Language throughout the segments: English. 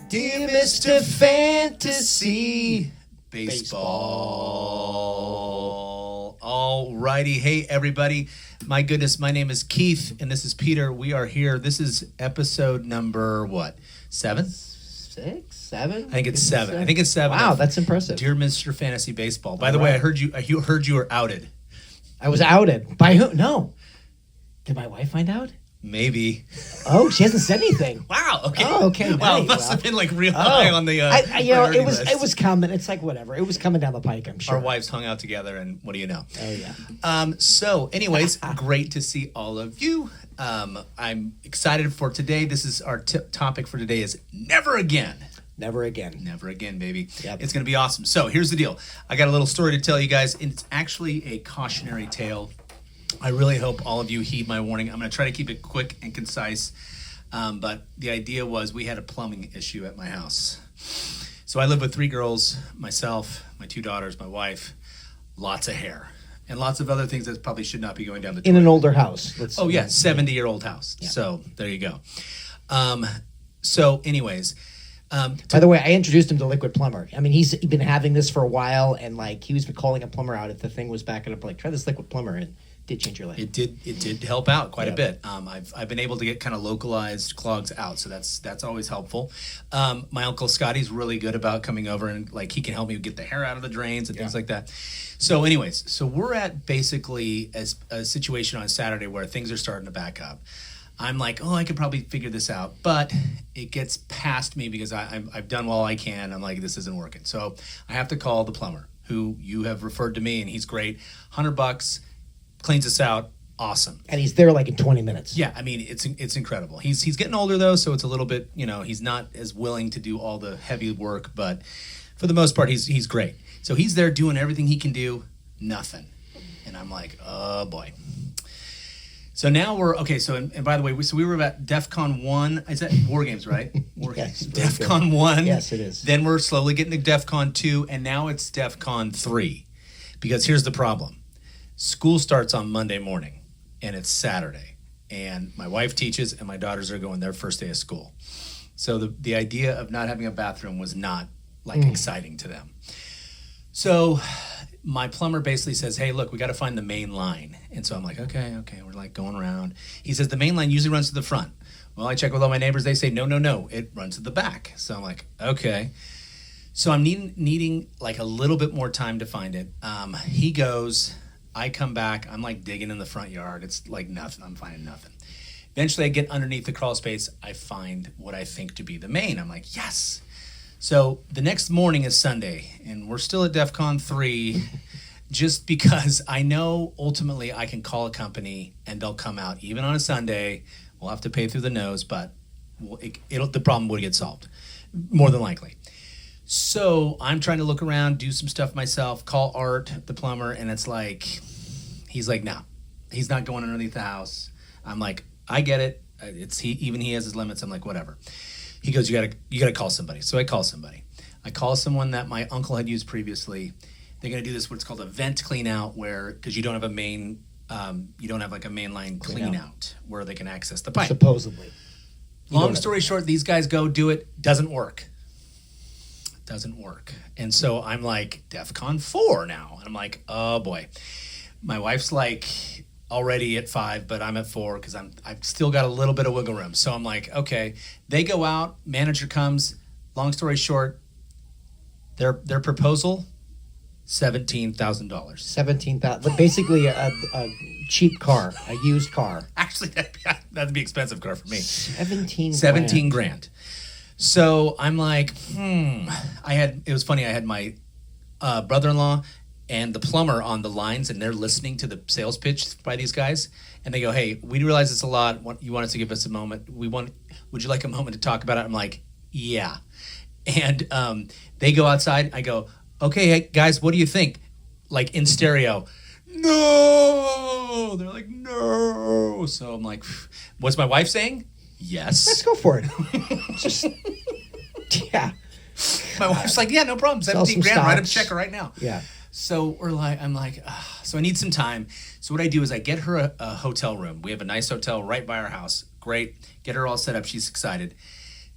Dear Mr. Fantasy Baseball. All righty. Hey, everybody. My goodness, my name is Keith, and this is Peter. We are here. This is episode number, what, 7? 6, 7? I think it's 7. I think it's 7. Wow, that's impressive. Dear Mr. Fantasy Baseball. By the way, I heard you were outed. I was outed. By who? No. Did my wife find out? Maybe. Oh, she hasn't said anything. Wow. Okay. Oh, okay. Wow, nice. it must have been like real high on the. It was coming. It's like whatever. It was coming down the pike. I'm sure. Our wives hung out together, and what do you know? Oh yeah. So, anyways, great to see all of you. I'm excited for today. This is our topic for today: is never again. Never again. Never again, baby. Yep. It's going to be awesome. So here's the deal. I got a little story to tell you guys. It's actually a cautionary tale. I really hope all of you heed my warning. I'm going to try to keep it quick and concise. But the idea was we had a plumbing issue at my house. So I live with 3 girls, myself, my 2 daughters, my wife, lots of hair, and lots of other things that probably should not be going down the toilet. In an older house. 70-year-old house. Yeah. So there you go. So anyways... By the way, I introduced him to Liquid Plumber. I mean, he's been having this for a while, and like he was calling a plumber out if the thing was backing up. Like, try this Liquid Plumber, and it did change your life. It did help out quite a bit. I've been able to get kind of localized clogs out, so that's always helpful. My uncle Scotty's really good about coming over and like he can help me get the hair out of the drains and things like that. So, anyways, we're at basically a situation on Saturday where things are starting to back up. I'm like, I could probably figure this out, but it gets past me because I've done all I can. I'm like, this isn't working. So I have to call the plumber, who you have referred to me, and he's great. $100, cleans us out, awesome. And he's there like in 20 minutes. Yeah, I mean, it's incredible. He's getting older though, so it's a little bit, he's not as willing to do all the heavy work, but for the most part, he's great. So he's there doing everything he can do, nothing, and I'm like, oh boy. So now we're okay. So and by the way, we were at DEFCON 1. Is that War Games, right? War Yes, Games. very DEFCON 1. Yes, it is. Then we're slowly getting to DEFCON 2, and now it's DEFCON 3. Because here's the problem: school starts on Monday morning, and it's Saturday, and my wife teaches, and my daughters are going their first day of school. So the idea of not having a bathroom was not like exciting to them. So my plumber basically says, hey, look, we got to find the main line. And so I'm like, okay. We're like going around. He says the main line usually runs to the front. Well, I check with all my neighbors. They say, no, it runs to the back. So I'm like, okay. So I'm needing like a little bit more time to find it. He goes, I come back. I'm like digging in the front yard. It's like nothing. I'm finding nothing. Eventually I get underneath the crawl space. I find what I think to be the main. I'm like, yes. So the next morning is Sunday, and we're still at DEFCON 3 just because I know ultimately I can call a company and they'll come out even on a Sunday. We'll have to pay through the nose, but the problem would get solved, more than likely. So I'm trying to look around, do some stuff myself, call Art, the plumber, and it's like, he's like, no, he's not going underneath the house. I'm like, I get it. He has his limits. I'm like, whatever. He goes, you gotta call somebody. So I call somebody. I call someone that my uncle had used previously. They're gonna do this what's called a vent clean out, where because you don't have a main, you don't have like a mainline clean out where they can access the pipe. Supposedly. Long story short, these guys go do it. Doesn't work. And so I'm like DEFCON 4 now. And I'm like, oh boy. My wife's like already at 5, but I'm at 4 because I've still got a little bit of wiggle room. So I'm like, okay. They go out, manager comes. Long story short, their proposal, $17,000. $17,000, basically a cheap car, a used car. Actually, that'd be an expensive car for me. 17 grand. So I'm like, it was funny. I had my brother-in-law and the plumber on the lines, and they're listening to the sales pitch by these guys, and they go, hey, we realize it's a lot. You want us to give us a moment. Would you like a moment to talk about it? I'm like, yeah. And they go outside. I go, okay, hey, guys, what do you think? Like in stereo, no. They're like, no. So I'm like, what's my wife saying? Yes. Let's go for it. Just, yeah. My wife's like, yeah, no problem. 17 grand, write a check right now. Yeah. So I'm like, so I need some time. So what I do is I get her a hotel room. We have a nice hotel right by our house. Great. Get her all set up. She's excited.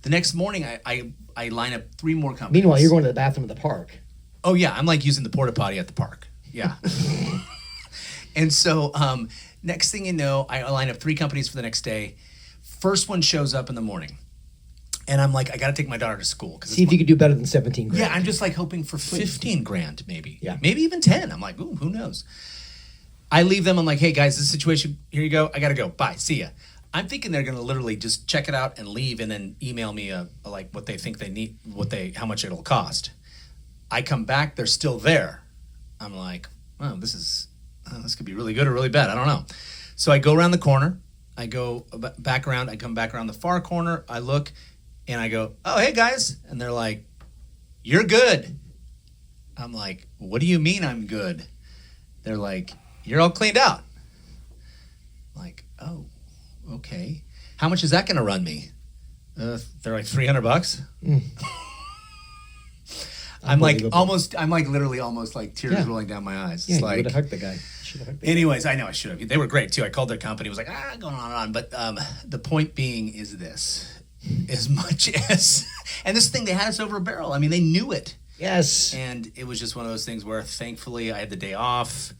The next morning, I line up 3 more companies. Meanwhile, you're going to the bathroom at the park. Oh yeah, I'm like using the porta potty at the park. Yeah. And so next thing you know, I line up 3 companies for the next day. First one shows up in the morning, and I'm like, I got to take my daughter to school. See if you could do better than 17 grand. Yeah, I'm just like hoping for 15 grand, maybe. Yeah. Maybe even 10. I'm like, ooh, who knows? I leave them. I'm like, hey guys, this situation. Here you go. I got to go. Bye. See ya. I'm thinking they're gonna literally just check it out and leave, and then email me like what they think they need, how much it'll cost. I come back, they're still there. I'm like, oh, this could be really good or really bad. I don't know. So I go around the corner. I go back around. I come back around the far corner. I look, and I go, oh, hey guys, and they're like, you're good. I'm like, what do you mean I'm good? They're like, you're all cleaned out. I'm like, oh. Okay. How much is that going to run me? They're like $300. I'm like literally almost like tears rolling down my eyes. Yeah, It's you like, would have hugged the guy. anyways, I know I should have. They were great too. I called their company. Was like, going on and on. But the point being is this: as much as, and this thing, they had us over a barrel. I mean, they knew it. Yes. And it was just one of those things where, thankfully, I had the day off.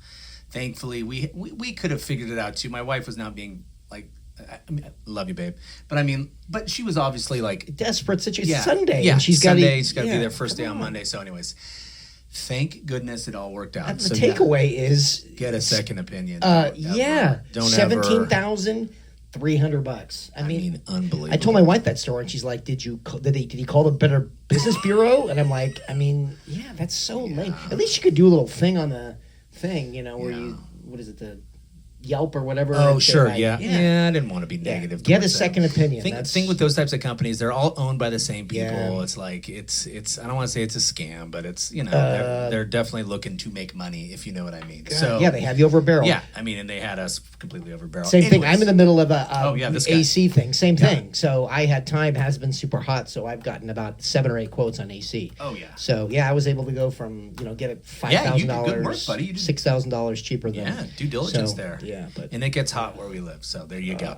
Thankfully, we could have figured it out too. My wife was not being like, I mean, I love you, babe. But she was obviously like Desperate situation. yeah, Sunday. Yeah, and she's got She's got to be there first day on Monday. So, anyways, thank goodness it all worked out. The So, takeaway is get a second opinion. Don't ever. $17,300. I mean, unbelievable. I told my wife that story, and she's like, "Did he call the Better Business Bureau?" And I'm like, I mean, yeah, that's so lame. At least you could do a little thing on the thing, where you, what is it, the Yelp or whatever. Oh, and say, sure, like, yeah. I didn't want to be negative. Get a towards them. second opinion. Thing with those types of companies, they're all owned by the same people. Yeah. It's like it's. I don't want to say it's a scam, but it's they're definitely looking to make money, if you know what I mean. So yeah, they have you over a barrel. yeah, I mean, and they had us completely over barrel. Same thing. Anyways. I'm in the middle of this guy. AC thing. Same thing. So I had time. Has been super hot. So I've gotten about 7 or 8 quotes on AC. Oh yeah. So yeah, I was able to go from get it $5,000, you did good work, buddy. You did- $6,000 cheaper than due diligence so, there. Yeah, but and it gets hot where we live, so there you go.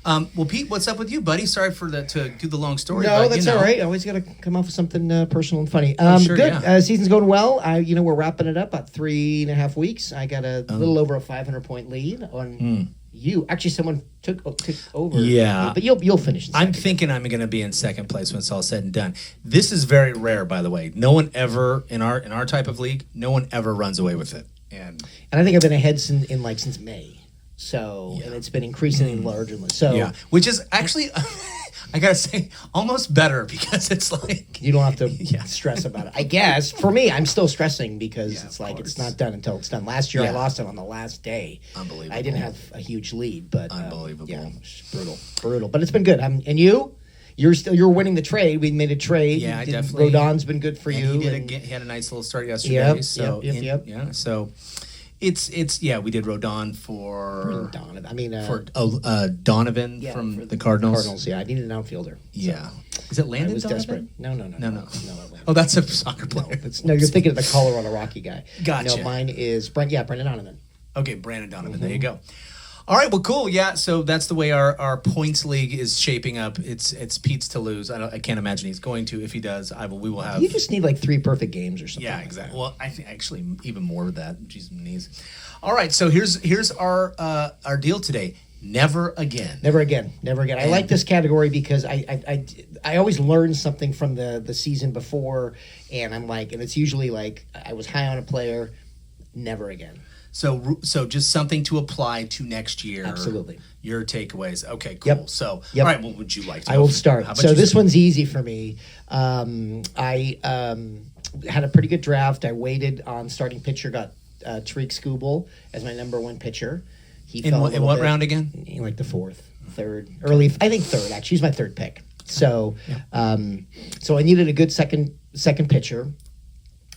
Well, Pete, what's up with you, buddy? Sorry to do the long story. no, but, that's all right. I always got to come up with something personal and funny. Sure, good. yeah. Season's going well. We're wrapping it up about 3.5 weeks. I got a little over a 500-point lead on you. Actually, someone took over. Yeah. but you'll finish. I'm thinking I'm going to be in second place when it's all said and done. This is very rare, by the way. No one ever in our type of league, no one ever runs away with it. And I think I've been ahead since May. So and it's been increasingly larger. So yeah, which is actually, I gotta say, almost better because it's like you don't have to stress about it. I guess for me, I'm still stressing because it's like course. it's not done until it's done. Last year, I lost it on the last day. Unbelievable. I didn't have a huge lead, but Unbelievable. It's brutal. But it's been good. And you're winning the trade. We made a trade. Yeah, I definitely. Rodon's been good for you. He had a nice little start yesterday. Yep. Yeah, so. It's we did Rodon for Donovan. I mean Donovan from the Cardinals. Cardinals, yeah. I needed an outfielder. Yeah, is it Landon I was Donovan? desperate. No. Oh, that's a soccer player. No, you're thinking of the Colorado Rocky guy. Gotcha. No, mine is Brendan Donovan. Okay, Brandon Donovan. There you go. All right, well, cool. Yeah, so that's the way our points league is shaping up. It's Pete's to lose. I can't imagine he's going to. If he does, we will have. You just need like 3 perfect games or something. Yeah, exactly. Well, I think actually even more of that. Jeez, my knees. All right, so here's our deal today. Never again. Never again. I like this category because I always learn something from the season before, and I'm like, and it's usually like I was high on a player. Never again. So just something to apply to next year. Absolutely. Your takeaways. Okay, cool. Yep. So, Yep. all right, what would you like to I will How start. about So you this start? one's easy for me. I had a pretty good draft. I waited on starting pitcher, got Tariq Skubal as my number 1 pitcher. He In what round again? In like the 4th, 3rd, early. I think 3rd, actually. He's my 3rd pick. So, so I needed a good second pitcher.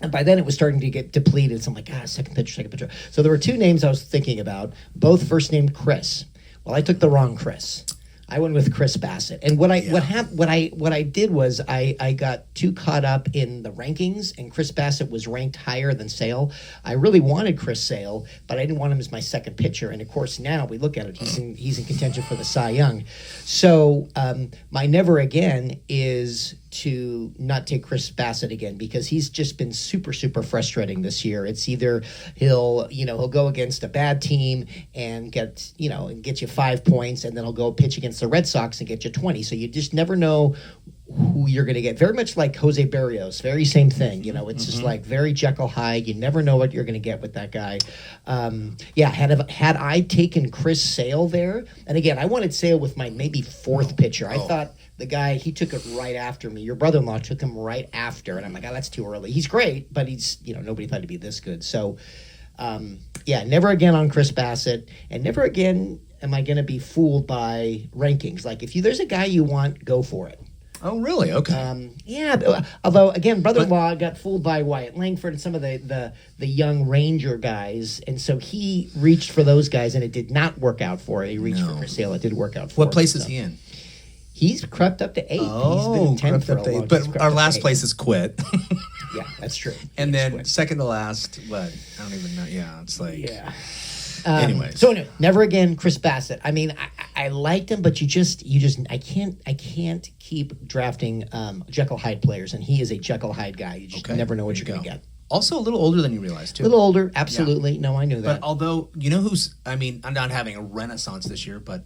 And by then it was starting to get depleted. So I'm like, second pitcher. So there were 2 names I was thinking about, both first name Chris. Well, I took the wrong Chris. I went with Chris Bassett, and what I did was I got too caught up in the rankings, and Chris Bassett was ranked higher than Sale. I really wanted Chris Sale, but I didn't want him as my second pitcher. And of course, now we look at it, he's in contention for the Cy Young. So my never again is to not take Chris Bassett again, because he's just been super frustrating this year. It's either he'll go against a bad team and get you 5 points, and then he'll go pitch against the Red Sox and get you 20. So you just never know who you're going to get. Very much like Jose Barrios, very same thing. It's just like very Jekyll Hyde. You never know what you're going to get with that guy. Had I taken Chris Sale there, and again, I wanted Sale with my maybe fourth pitcher. I thought the guy, he took it right after me. Your brother-in-law took him right after, and I'm like, that's too early. He's great, but he's, nobody thought he'd be this good. So, never again on Chris Bassett, and never again am I going to be fooled by rankings. Like, if there's a guy you want, go for it. Oh, really? Okay. Although, again, brother-in-law got fooled by Wyatt Langford and some of the young Ranger guys, and so he reached for those guys, and it did not work out for it. He reached for Chris Sale. It did work out for him. What place is he in? He's crept up to 8. Oh, he's been in 10 for a long time. But our last place is quit. Yeah, that's true. And then second to last, what? I don't even know. Yeah, it's like... Yeah. Anyways. So anyway, never again Chris Bassett. I mean, I liked him, but I can't keep drafting Jekyll Hyde players, and he is a Jekyll Hyde guy. You just never know what you're going to get. Also a little older than you realize, too. A little older, absolutely. Yeah. No, I knew that. But although, I'm not having a renaissance this year, but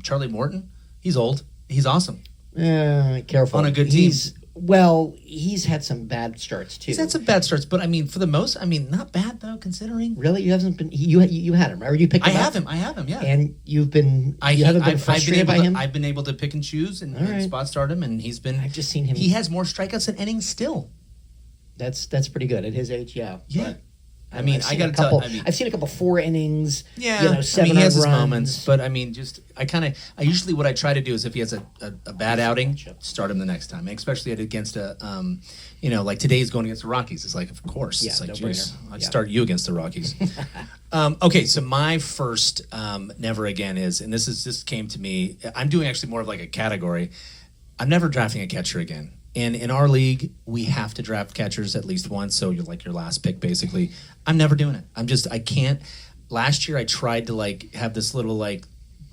Charlie Morton, he's old. He's awesome. Careful. On a good team. He's had some bad starts, too. He's had some bad starts, but, for the most, not bad, though, considering. Really? You haven't been... You had him, right? Or you picked him up? I have him, yeah. And you haven't been frustrated by him? I've been able to pick and choose and spot start him, and he's been... I've just seen him... He has more strikeouts than innings still. That's pretty good at his age, yeah. Yeah. But, I got to tell. I've seen a couple 4 innings. Yeah, 7 he has his runs. moments, but I usually what I try to do is if he has a bad outing, start him the next time, especially against like today's going against the Rockies. It's like, of course, it's like, geez, I'd start you against the Rockies. Okay, so my first never again is, and this came to me. I'm doing actually more of like a category. I'm never drafting a catcher again. And in our league, we have to draft catchers at least once, so you're like your last pick, basically. I'm never doing it. I can't. Last year, I tried to have this little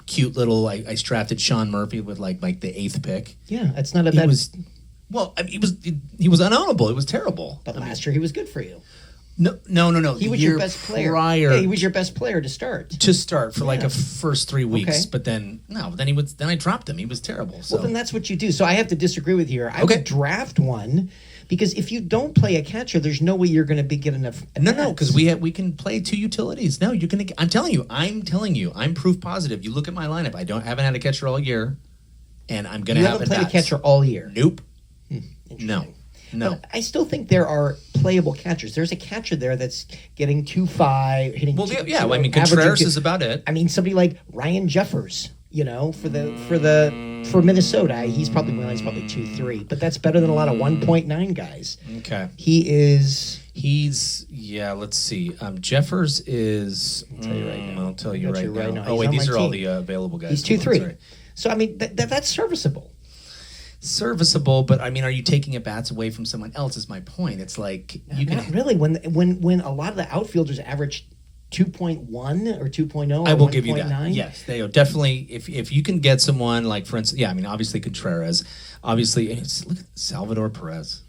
cute little. I drafted Sean Murphy with the 8th pick. Yeah, that's not a bad. He was unownable. It was terrible. But last year he was good for you. No. He was your best player. He was your best player to start. For a first 3 weeks, but then I dropped him. He was terrible. So. Well, then that's what you do. So I have to disagree with you here. I would draft one, because if you don't play a catcher, there's no way you're going to be good enough. No, because we can play 2 utilities. No, you're going to. I'm telling you, I'm proof positive. You look at my lineup. Haven't had a catcher all year, and I'm going to have. You haven't played a catcher all year. Nope. No. But I still think there are playable catchers. There's a catcher there that's getting 2.5, hitting. Well, Contreras is about it. Somebody like Ryan Jeffers, for Minnesota, he's probably 2.3, but that's better than a lot of 1.9 guys. Okay. He's let's see. Jeffers is. I'll tell you right now. I'll tell you right now. Oh wait, these are all the available guys. He's 2.3. So that's serviceable. Serviceable, but are you taking at bats away from someone else? Is my point. It's like not really. When a lot of the outfielders average 2.1 or 2.0, I will give you that. Yes, they are definitely. If you can get someone like, for instance, obviously Contreras, obviously look at Salvador Perez.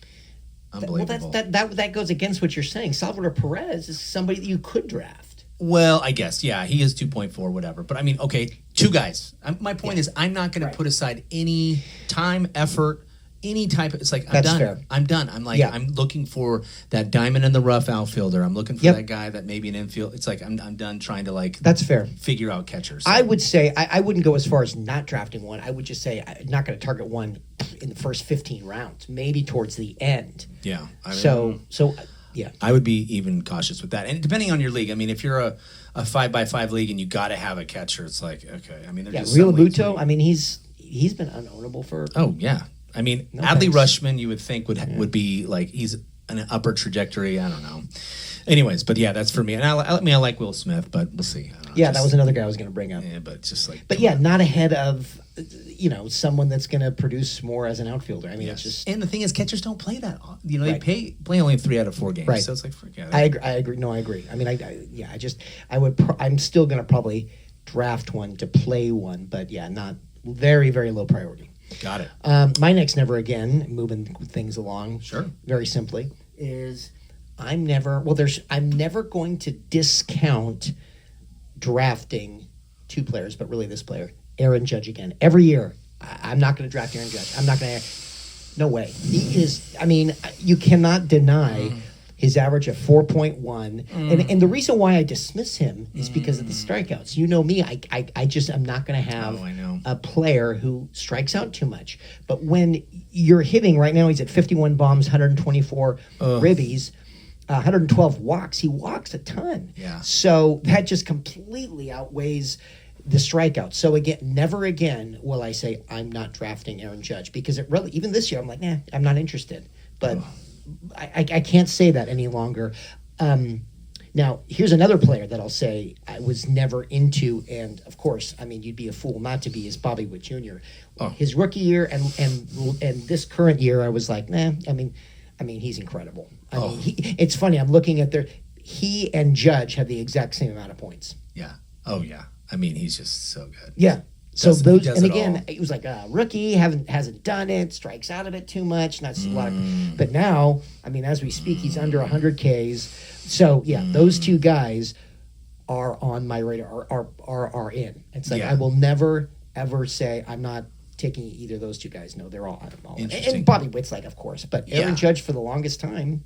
Unbelievable. Well, that goes against what you're saying. Salvador Perez is somebody that you could draft. Well, I guess, yeah, he is 2.4, whatever. But 2 guys. My point is, I'm not going to put aside any time, effort, any type of. It's like I'm done. Fair. I'm done. I'm looking for that diamond in the rough outfielder. I'm looking for that guy that maybe an infield. It's like I'm done trying to That's fair. Figure out catchers. I would say I wouldn't go as far as not drafting one. I would just say I'm not going to target one in the first 15 rounds, maybe towards the end. Yeah. Yeah, I would be even cautious with that, and depending on your league. If you're a 5x5 league and you got to have a catcher, it's like okay. Real Muto. He's been unownable for. Oh yeah, Adley Rushman, you would think would be like he's an upper trajectory. I don't know. Anyways, but yeah, that's for me. And I like Will Smith, but we'll see. I don't know, Yeah, that was another guy I was going to bring up. Yeah, but just like. But yeah, not ahead of, someone that's going to produce more as an outfielder. I mean, it's just. And the thing is, catchers don't play that. They Right. play only 3 out of 4 games. Right. So it's like, forget it. I agree. No, I agree. I mean, I'm still going to probably draft one to play one, but yeah, not very, very low priority. Got it. My next never again, moving things along. Sure. Very simply, is I'm never going to discount drafting 2 players, but really this player, Aaron Judge again. Every year, I'm not going to draft Aaron Judge. I'm not going to. No way. He is. I mean, you cannot deny his average of 4.1, and the reason why I dismiss him is because of the strikeouts. You know me. I'm not going to have I know. a player who strikes out too much. But when you're hitting right now, he's at 51 bombs, 124 ribbies. 112 walks. He walks a ton. Yeah. So that just completely outweighs the strikeouts. So again, never again will I say I'm not drafting Aaron Judge, because it really, even this year, I'm like, nah, I'm not interested. But I can't say that any longer. Now, here's another player that I'll say I was never into, and of course, I mean, you'd be a fool not to be, is Bobby Witt Jr. His rookie year and this current year, I was like, nah. I mean, he's incredible. I mean, it's funny. I'm looking at he and Judge have the exact same amount of points. Yeah. Oh, yeah. I mean, he's just so good. Yeah. So Does those, and it again, all. it was like a rookie, hasn't done it, strikes out a bit too much, not a lot. But now, I mean, as we speak, he's under 100 Ks. So yeah, those 2 guys are on my radar. Are in. It's like, Yeah. I will never ever say I'm not taking either of those 2 guys. No, they're all. Interesting. And Bobby Witt's like, of course, but Aaron Yeah. Judge for the longest time,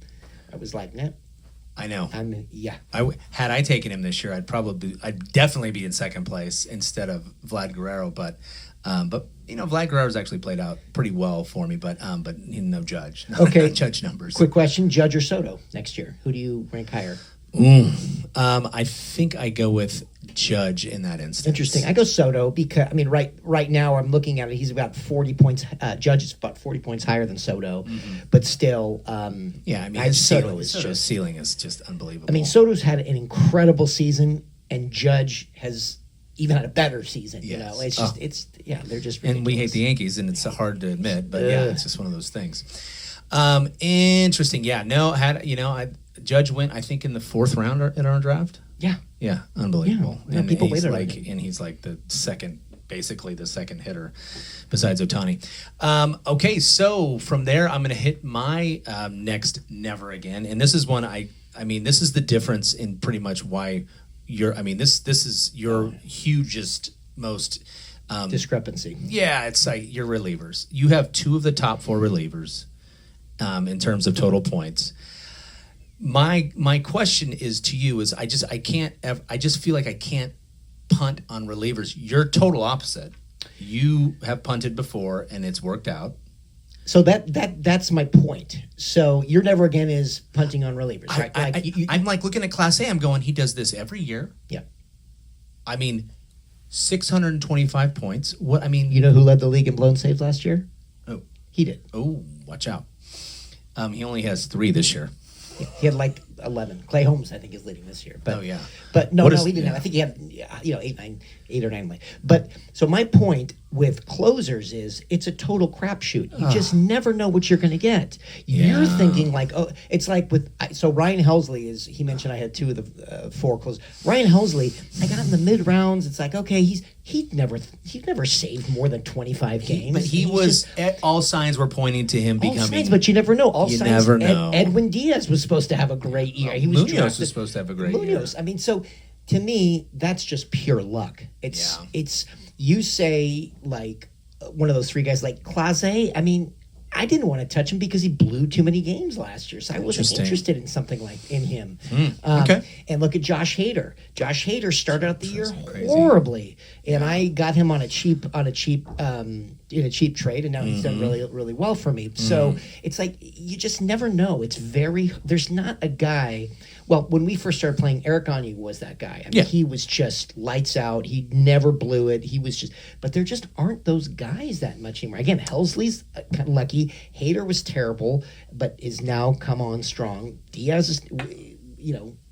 I was like, nah. I know. Yeah. Had I taken him this year, I'd definitely be in second place instead of Vlad Guerrero. But Vlad Guerrero's actually played out pretty well for me. But no Judge. Okay. Judge numbers. Quick question: Judge or Soto next year? Who do you rank higher? I think I go with Judge in that instance. Interesting. I go Soto because I mean, right now I'm looking at it. He's about 40 points. Judge is about 40 points higher than Soto, but still, Yeah, I mean, Soto's ceiling is just unbelievable. I mean, Soto's had an incredible season, and Judge has even had a better season. You Yes. know, it's just they're just ridiculous. and we hate the Yankees, and it's hard to admit, but yeah, it's just one of those things. Interesting. Yeah, no, Judge went, I think, in the 4th round in our draft. Yeah. Yeah, unbelievable. Yeah, and people he's waited on like, him. and he's like basically the second hitter besides Ohtani. Okay, so from there, I'm going to hit my next never again, and this is one I mean, this is the difference in pretty much why this is your hugest, most discrepancy. yeah, it's like your relievers. You have 2 of the top 4 relievers in terms of total points. My question is to you is I just feel like I can't punt on relievers. You're total opposite. You have punted before and it's worked out. So that's my point. So your never again is punting on relievers, right? I'm like looking at Class A. I'm going, he does this every year. Yeah. I mean, 625 points. What I mean, You know who led the league in blown saves last year? Oh. He did. Oh, watch out. He only has 3 this year. He had like 11. Clay Holmes, I think, is leading this year. But, Oh, yeah. But no, What is- he didn't yeah. have. I think he had, 8 or 9. But so my point with closers is it's a total crapshoot. You just never know what you're going to get. You're Yeah. thinking like, oh, it's like so Ryan Helsley he mentioned I had 2 of the 4 closers. Ryan Helsley, I got in the mid rounds. It's like, okay, he'd never saved more than 25 games. But he He's was just- all signs were pointing to him all becoming. signs, but you never know. All You signs. never know. Edwin Diaz was supposed to have a great year. He was Munoz drafted- was supposed to have a great Munoz. year. I mean, so to me, that's just pure luck. It's you say like one of those 3 guys like Clase. I mean, I didn't want to touch him because he blew too many games last year, so I wasn't Interesting. interested in something like in him. okay. And look at Josh Hader. Josh Hader started out the year crazy. horribly, and I got him on a cheap in a cheap trade, and now he's done really really well for me. So it's like you just never know. There's not a guy Well, when we first started playing, Eric Gagne was that guy. I mean, Yeah. he was just lights out. He never blew it. He was just, but there just aren't those guys that much anymore. Again, Helsley's kind of lucky. Hader was terrible, but is now come on strong. Diaz is,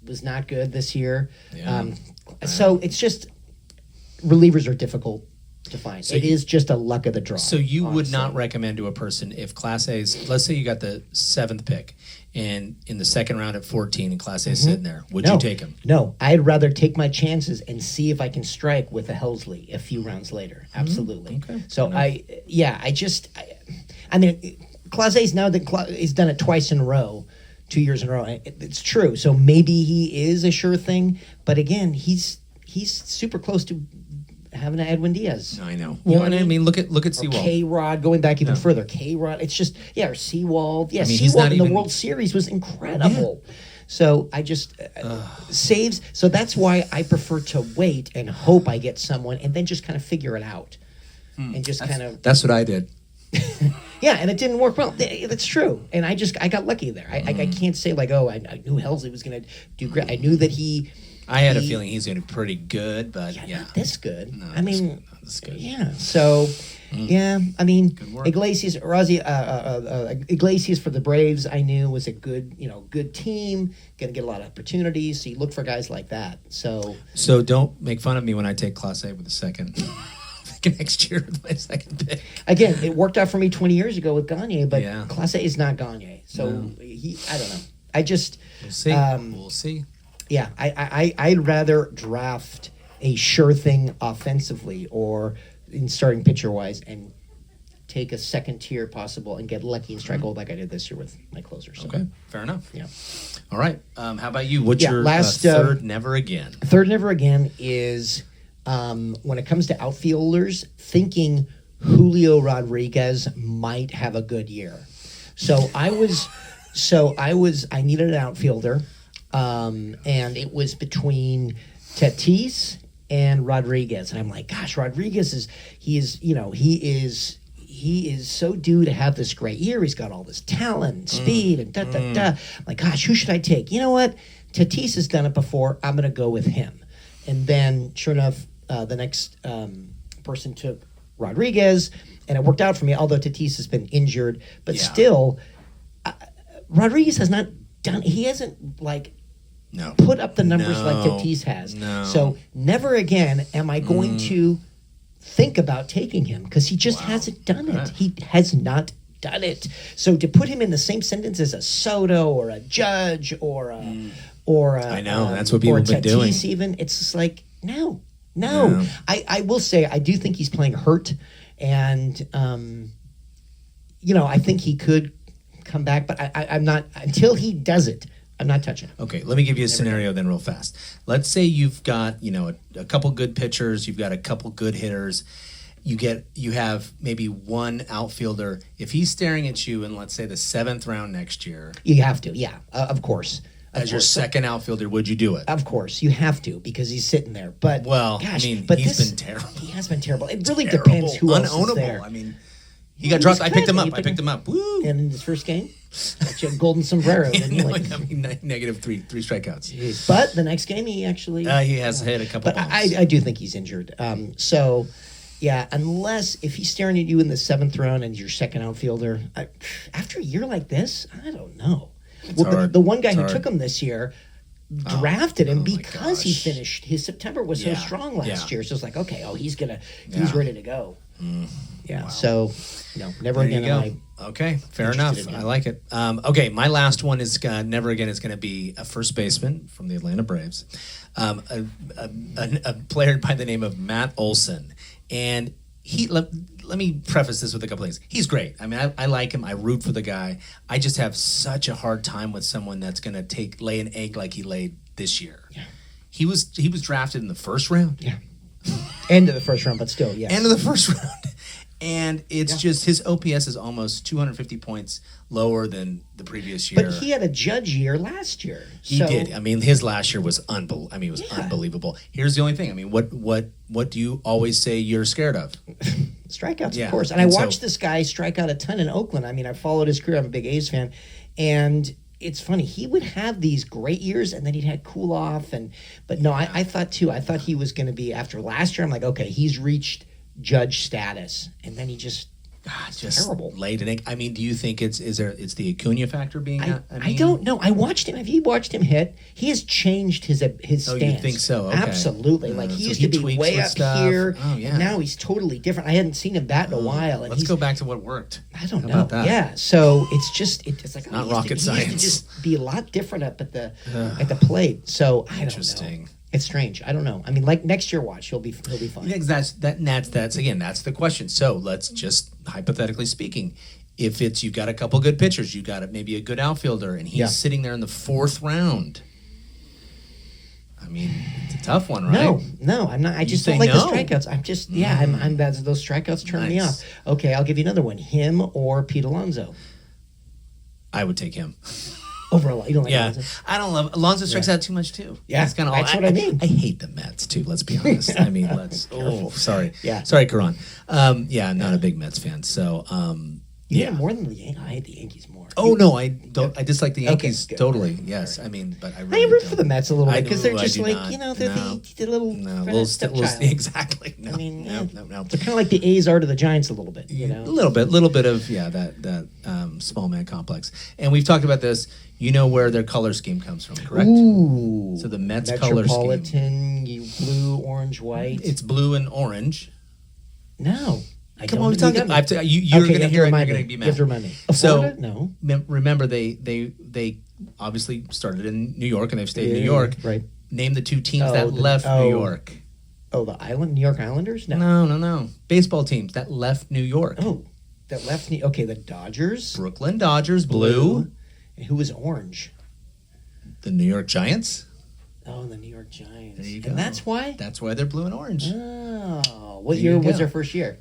was not good this year. Yeah. So it's just relievers are difficult to find. So it is just a luck of the draw. So you would honestly. not recommend to a person if Class A's, let's say you got the 7th pick, and in the second round at 14, and Class A's sitting there, would you take him? No, I'd rather take my chances and see if I can strike with a Helsley a few rounds later. Absolutely. Okay. So I mean, Class A's now that he's done it twice in a row, 2 years in a row. It's true. So maybe he is a sure thing, but again, he's super close to having an Edwin Diaz. I know. You know Well, what and I I mean? mean, look at Or Seawald. K-Rod, going back even further. K-Rod, it's just, or Seawald. Yeah, I mean, he's Seawald not in the even- World Series was incredible. So I just, saves. So that's why I prefer to wait and hope I get someone and then just kind of figure it out. And just kind of, That's what I did. yeah, and it didn't work well. That's true. And I got lucky there. I can't say like, oh, I knew Helsley was going to do great. I knew that I had a feeling he's going to be pretty good, but yeah. not this good. No, I mean, not this good. yeah. So, yeah. I mean, work. Iglesias, Iglesias for the Braves, I knew was a good team. Going to get a lot of opportunities. So you look for guys like that. So So don't make fun of me when I take Class A with the second. Next year with my second pick. again, it worked out for me 20 years ago with Gagne, but Yeah. Class A is not Gagne. So I don't know. I just We'll see. We'll see. yeah, I'd rather draft a sure thing offensively or in starting pitcher wise and take a second tier possible and get lucky and strike gold like I did this year with my closer. So. Okay, fair enough. Yeah. All right. How about you? What's Yeah, your last, third never again? Third never again is when it comes to outfielders, thinking Julio Rodriguez might have a good year. I needed an outfielder, and it was between Tatis and Rodriguez, and I'm like, gosh, Rodriguez he is so due to have this great year. He's got all this talent and speed and I'm like, gosh, who should I take? You know what? Tatis has done it before. I'm going to go with him. And then, sure enough, the next person took Rodriguez, and it worked out for me, although Tatis has been injured. But Yeah. still, Rodriguez has not done – he hasn't, like, No. put up the numbers No. like Tatis has. No. So never again am I going to think about taking him because he just hasn't done it. He has not done it. So to put him in the same sentence as a Soto or a Judge or a I know, that's what people or have been doing. Tatis even, it's just like no. Yeah. I will say I do think he's playing hurt, and I think he could come back, but I'm not until he does it. I'm not touching him. Okay, let me give you a scenario then real fast. Let's say you've got, a couple good pitchers, you've got a couple good hitters. You have maybe one outfielder. If he's staring at you in, let's say, the 7th round next year You have to, yeah, of course. as your second outfielder, would you do it? Of course, you have to because he's sitting there. But Well, gosh, I mean, but he's this- been terrible. He has been terrible. It really depends who else is Unownable. there. I mean, he He got dropped. was I picked good. him You up. I picked him up. Woo! And in his first game, got you a golden sombrero. Didn't you? Like, negative three strikeouts. geez. But the next game, he actually. He has hit a couple But bombs. I do think he's injured. So, yeah, unless if he's staring at you in the 7th round and your second outfielder, after a year like this, I don't know. Well, hard. the one guy It's who hard. took him this year drafted him my because he gosh. finished his September was so Yeah, strong last yeah. year. So it's like, okay, he's Yeah. ready to go. Yeah. So, never There you again. go. Am I Okay, fair interested enough. in him. I like it. Okay, my last one is never again is going to be a first baseman from the Atlanta Braves, a player by the name of Matt Olson, and let me preface this with a couple things. He's great. I mean, I like him. I root for the guy. I just have such a hard time with someone that's going to lay an egg like he laid this year. Yeah. He was drafted in the first round. Yeah. End of the first round, but still, yes. End of the first round. And it's just his OPS is almost 250 points lower than the previous year. But he had a Judge year last year. He did. I mean, his last year was unbelievable. Here's the only thing. I mean, what do you always say you're scared of? Strikeouts, Yeah, of course. And I and so- watched this guy strike out a ton in Oakland. I mean, I followed his career. I'm a big A's fan. And it's funny. He would have these great years, and then he'd had cool off. But no, I thought too. I thought he was going to be after last year. I'm like, okay, he's reached Judge status, and then he just just terrible. laid an egg. I mean, do you think it's the Acuna factor being? I don't know. I watched him. Have you watched him hit? He has changed his stance. Oh, you think so? Okay. Absolutely. Like he So used he to be tweaks way with up stuff. here. Oh, yeah. And now he's totally different. I hadn't seen him bat in a while. And Let's he's, go back to what worked. I don't How know. about that? Yeah. So it's like not he used rocket he used science. to just be a lot different up at the plate. So I don't know. Interesting. It's strange. I don't know. I mean, like next year, watch he'll be fine. That's the question. So let's just hypothetically speaking, if it's you've got a couple good pitchers, you got maybe a good outfielder, and he's sitting there in the 4th round. I mean, it's a tough one, right? No, I'm not. I just say don't like no? the strikeouts. I'm just those strikeouts turn me Nice. off. Okay, I'll give you another one. Him or Pete Alonso I would take him. over Alonso. You don't like Yeah, Alonso? I don't love Alonso strikes out too much too. Yeah, it's kind of that's what I mean. I hate the Mets too. Let's be honest. I mean, sorry. Yeah. sorry, Karan. I'm not a big Mets fan. So, Yeah, more than the Yankees. I hate the Yankees more. Oh no, I don't. I dislike the Yankees good. totally. Yes, I mean, but I really I root don't. for the Mets a little bit because they're I just do like not. they're No. the little little stepchild. exactly. No, I mean, no. they're kind of like the A's are to the Giants a little bit. You know, A little bit of that small man complex. And we've talked about this. You know where their color scheme comes from, correct? Ooh. So the Mets color scheme. Metropolitan, blue, orange, white. It's blue and orange. No. Come on, we talked. You're Okay, going to you have hear to it. You're remind going me. to be You mad. have to remind me. So Florida? No. remember, they obviously started in New York and they've stayed in New Yeah, York. right. Name the 2 teams Oh, that left New oh. York. Oh, the New York Islanders? No. No. Baseball teams that left New York. Oh, that left me. Okay, the Dodgers. Brooklyn Dodgers, blue. And who was orange? The New York Giants. Oh, the New York Giants. There you go. And that's why? That's why they're blue and orange. Oh. What There year you was go. their first year?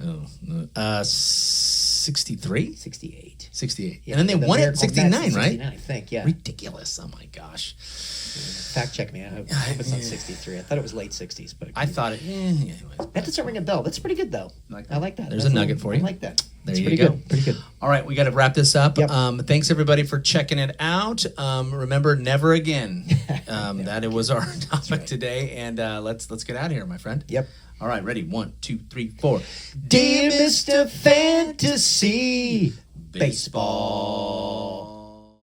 63? 68. 68. Yeah, And then they the won it in Miracle 69, Mets in right? 69, I think, yeah. Ridiculous. Oh, my gosh. Fact check me. I hope it's not 63. I thought it was late 60s. But I thought it. Anyways. that doesn't ring a bell. That's pretty good, though. I like that. There's That's a nugget for you. I like that. There That's you pretty go. good. Pretty good. All right, we got to wrap this up. Yep. Thanks everybody for checking it out. Remember, never again. That it was our topic today, and let's get out of here, my friend. Yep. All right, ready? 1, 2, 3, 4. Dear Mr. Fantasy Baseball.